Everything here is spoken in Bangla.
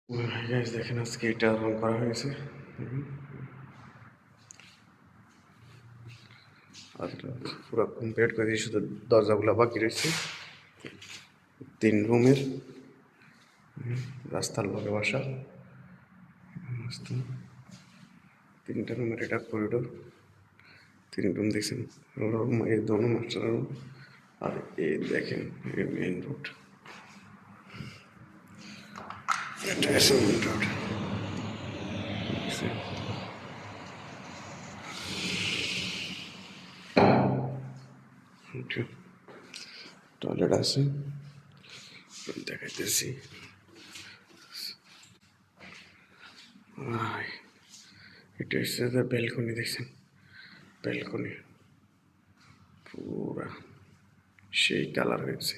গাইস দেখেন আজকে এটা রং করা হয়েছে। আর পুরো কমপ্লিট করে দিয়ে শুধু দরজাগুলো বাকি রয়েছে। 3 রুমের রাস্তার লগে বাসা। 3টা রুমের এটা করিডোর। 3 রুম দেখছেন, রুম এই দোনো মাস্টার রুম। আর এই দেখেন এই মেইন রোড, এটা আছে মেইন রোড। টয়লেট আছে, দেখাইতেছি। এটা হচ্ছে ব্যালকনি, দেখছেন ব্যালকনি পুরা সেই কালার হয়েছে।